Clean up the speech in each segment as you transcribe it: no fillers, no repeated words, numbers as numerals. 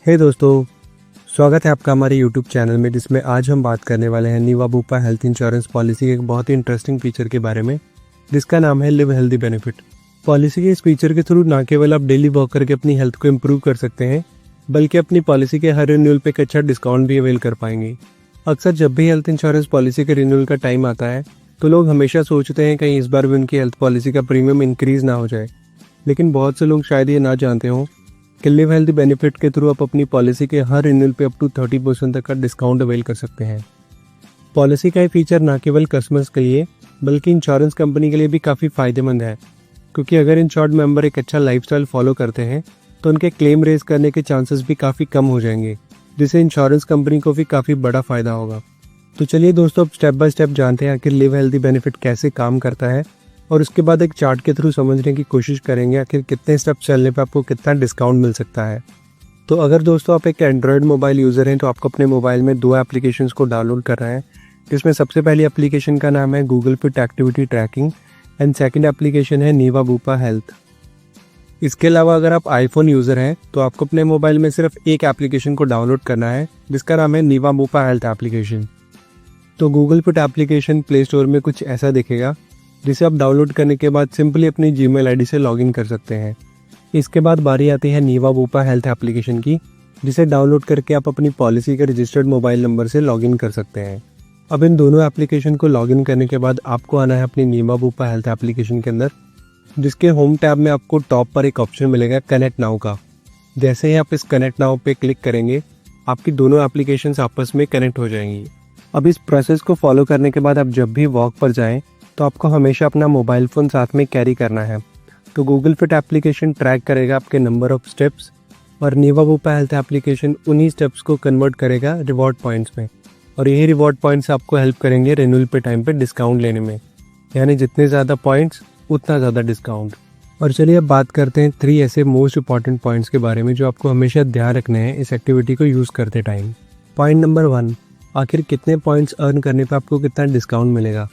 हे दोस्तों, स्वागत है आपका हमारे यूट्यूब चैनल में, जिसमें आज हम बात करने वाले हैं नीवा बुपा हेल्थ इंश्योरेंस पॉलिसी के एक बहुत ही इंटरेस्टिंग फीचर के बारे में, जिसका नाम है लिव हेल्दी बेनिफिट। पॉलिसी के इस फीचर के थ्रू ना केवल आप डेली वॉक करके अपनी हेल्थ को इम्प्रूव कर सकते हैं, बल्कि अपनी पॉलिसी के हर रिन्यूअल पे एक अच्छा डिस्काउंट भी अवेल कर पाएंगे। अक्सर जब भी हेल्थ इंश्योरेंस पॉलिसी के रिन्यूअल का टाइम आता है तो लोग हमेशा सोचते हैं कहीं इस बार भी उनकी हेल्थ पॉलिसी का प्रीमियम इंक्रीज ना हो जाए। लेकिन बहुत से लोग शायद ये ना जानते हों कि लिव हेल्दी बेनिफिट के थ्रू आप अपनी पॉलिसी के हर रिन्यूअल पे अप टू 30% तक का डिस्काउंट अवेल कर सकते हैं। पॉलिसी का ये फीचर ना केवल कस्टमर्स के लिए बल्कि इंश्योरेंस कंपनी के लिए भी काफ़ी फायदेमंद है, क्योंकि अगर इंश्योर्ड मेंबर एक अच्छा लाइफस्टाइल फॉलो करते हैं तो उनके क्लेम रेज करने के चांसेस भी काफ़ी कम हो जाएंगे, जिससे इंश्योरेंस कंपनी को भी काफ़ी बड़ा फ़ायदा होगा। तो चलिए दोस्तों, अब स्टेप बाय स्टेप जानते हैं आखिर लिव हेल्दी बेनिफिट कैसे काम करता है, और उसके बाद एक चार्ट के थ्रू समझने की कोशिश करेंगे आखिर कितने स्टेप चलने पे आपको कितना डिस्काउंट मिल सकता है। तो अगर दोस्तों आप एक एंड्रॉयड मोबाइल यूज़र हैं तो आपको अपने मोबाइल में 2 एप्लीकेशंस को डाउनलोड करना है, जिसमें सबसे पहली एप्लीकेशन का नाम है Google fit activity trekking and second application है नीवा बुपा हेल्थ। इसके अलावा अगर आप आईफोन यूज़र हैं तो आपको अपने मोबाइल में सिर्फ एक एप्लीकेशन को डाउनलोड करना है, जिसका नाम है नीवा बुपा हेल्थ एप्लीकेशन। तो Google fit application play store में कुछ ऐसा दिखेगा, जिसे आप डाउनलोड करने के बाद सिंपली अपनी जीमेल आईडी से लॉगिन कर सकते हैं। इसके बाद बारी आती है नीवा बुपा हेल्थ एप्लीकेशन की, जिसे डाउनलोड करके आप अपनी पॉलिसी के रजिस्टर्ड मोबाइल नंबर से लॉगिन कर सकते हैं। अब इन दोनों एप्लीकेशन को लॉगिन करने के बाद आपको आना है अपनी नीवा बुपा हेल्थ एप्लीकेशन के अंदर, जिसके होम टैब में आपको टॉप पर एक ऑप्शन मिलेगा कनेक्ट नाउ का। जैसे ही आप इस कनेक्ट नाउ पे क्लिक करेंगे, आपकी दोनों एप्लीकेशंस आपस में कनेक्ट हो जाएंगी। अब इस प्रोसेस को फॉलो करने के बाद आप जब भी वॉक पर जाएं तो आपको हमेशा अपना मोबाइल फ़ोन साथ में कैरी करना है। तो गूगल फिट एप्लीकेशन ट्रैक करेगा आपके नंबर ऑफ स्टेप्स, और नीवा बुपा हेल्थ एप्लीकेशन उन्हीं स्टेप्स को कन्वर्ट करेगा रिवॉर्ड पॉइंट्स में, और यही रिवॉर्ड पॉइंट्स आपको हेल्प करेंगे रिन्यूअल पे टाइम पे डिस्काउंट लेने में। यानी जितने ज़्यादा पॉइंट्स उतना ज़्यादा डिस्काउंट। और चलिए अब बात करते हैं 3 ऐसे मोस्ट इंपॉर्टेंट पॉइंट्स के बारे में जो आपको हमेशा ध्यान रखने हैं इस एक्टिविटी को यूज़ करते टाइम। पॉइंट नंबर 1, आखिर कितने पॉइंट्स अर्न करने पे आपको कितना डिस्काउंट मिलेगा।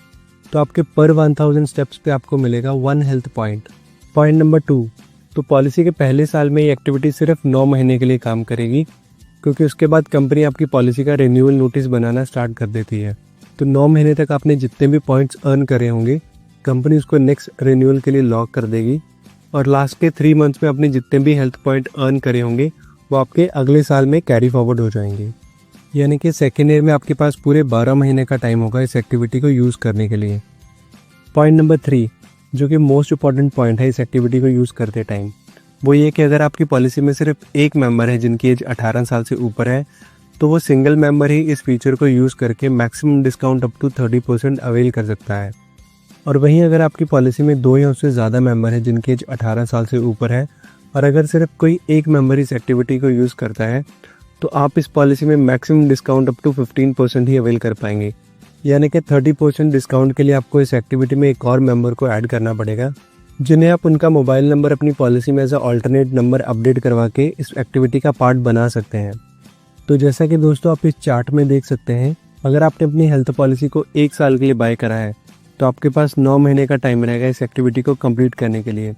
तो आपके पर 1000 स्टेप्स पे आपको मिलेगा 1 हेल्थ पॉइंट। पॉइंट नंबर 2, तो पॉलिसी के पहले साल में ये एक्टिविटी सिर्फ 9 महीने के लिए काम करेगी, क्योंकि उसके बाद कंपनी आपकी पॉलिसी का रिन्यूअल नोटिस बनाना स्टार्ट कर देती है। तो 9 महीने तक आपने जितने भी पॉइंट्स अर्न करे होंगे, कंपनी उसको नेक्स्ट रिन्यूअल के लिए लॉक कर देगी, और लास्ट के 3 मंथ्स में आपने जितने भी हेल्थ पॉइंट अर्न करे होंगे वो आपके अगले साल में कैरी फॉरवर्ड हो जाएंगे। यानी कि सेकेंड ईयर में आपके पास पूरे 12 महीने का टाइम होगा इस एक्टिविटी को यूज़ करने के लिए। पॉइंट नंबर 3, जो कि मोस्ट इंपॉर्टेंट पॉइंट है इस एक्टिविटी को यूज़ करते टाइम, वो ये कि अगर आपकी पॉलिसी में सिर्फ एक मेंबर है जिनकी एज 18 साल से ऊपर है, तो वो सिंगल मेंबर ही इस फीचर को यूज़ करके maximum discount up to 30% avail कर सकता है। और वहीं अगर आपकी पॉलिसी में 2 या उससे ज़्यादा मेंबर है जिनकी एज 18 साल से ऊपर है, और अगर सिर्फ कोई एक मेंबर इस एक्टिविटी को यूज़ करता है, तो आप इस पॉलिसी में मैक्सिमम डिस्काउंट अप टू 15% ही अवेल कर पाएंगे। यानी कि 30% डिस्काउंट के लिए आपको इस एक्टिविटी में एक और मेंबर को ऐड करना पड़ेगा, जिन्हें आप उनका मोबाइल नंबर अपनी पॉलिसी में as a alternate number update करवा के इस एक्टिविटी का पार्ट बना सकते हैं। तो जैसा कि दोस्तों आप इस चार्ट में देख सकते हैं, अगर आपने अपनी हेल्थ पॉलिसी को 1 साल के लिए बाय करा है तो आपके पास 9 महीने का टाइम रहेगा इस एक्टिविटी को कंप्लीट करने के लिए।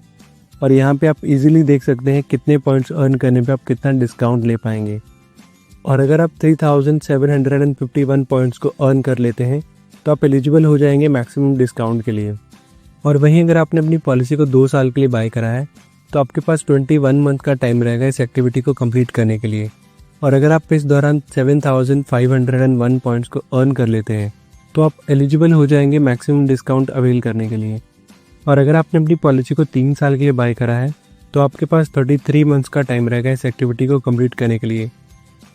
और यहाँ पे आप इजीली देख सकते हैं कितने पॉइंट्स अर्न करने पे आप कितना डिस्काउंट ले पाएंगे। और अगर आप 3751 पॉइंट्स को अर्न कर लेते हैं तो आप एलिजिबल हो जाएंगे मैक्सिमम डिस्काउंट के लिए। और वहीं अगर आपने अपनी पॉलिसी को 2 साल के लिए बाय करा है तो आपके पास 21 मंथ का टाइम रहेगा इस एक्टिविटी को कंप्लीट करने के लिए। और अगर आप इस दौरान 7501 पॉइंट्स को अर्न कर लेते हैं तो आप एलिजिबल हो जाएंगे मैक्सिमम डिस्काउंट अवेल करने के लिए। और अगर आपने अपनी पॉलिसी को 3 साल के लिए बाय करा है तो आपके पास 33 मंथ्स का टाइम रहेगा इस एक्टिविटी को कंप्लीट करने के लिए,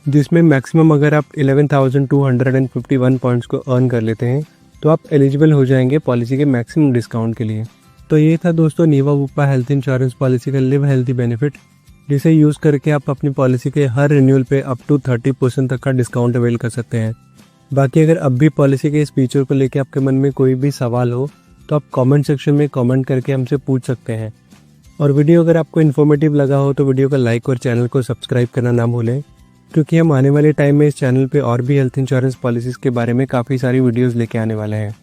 जिसमें मैक्सिमम अगर आप 11,251 पॉइंट्स को अर्न कर लेते हैं तो आप एलिजिबल हो जाएंगे पॉलिसी के मैक्सिमम डिस्काउंट के लिए। तो ये था दोस्तों नीवा बुपा हेल्थ इंश्योरेंस पॉलिसी का लिव हेल्दी बेनिफिट, जिसे यूज़ करके आप अपनी पॉलिसी के हर रिन्यूअल पे अप टू 30% तक का डिस्काउंट अवेल कर सकते हैं। बाकी अगर अब भी पॉलिसी के इस फीचर को लेकर आपके मन में कोई भी सवाल हो तो आप कमेंट सेक्शन में कमेंट करके हमसे पूछ सकते हैं। और वीडियो अगर आपको इन्फॉर्मेटिव लगा हो तो वीडियो को लाइक और चैनल को सब्सक्राइब करना ना भूलें, क्योंकि हम आने वाले टाइम में इस चैनल पे और भी हेल्थ इंश्योरेंस पॉलिसीज़ के बारे में काफ़ी सारी वीडियोस लेके आने वाले हैं।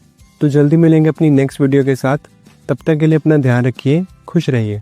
तो जल्दी मिलेंगे अपनी नेक्स्ट वीडियो के साथ। तब तक के लिए अपना ध्यान रखिए, खुश रहिए।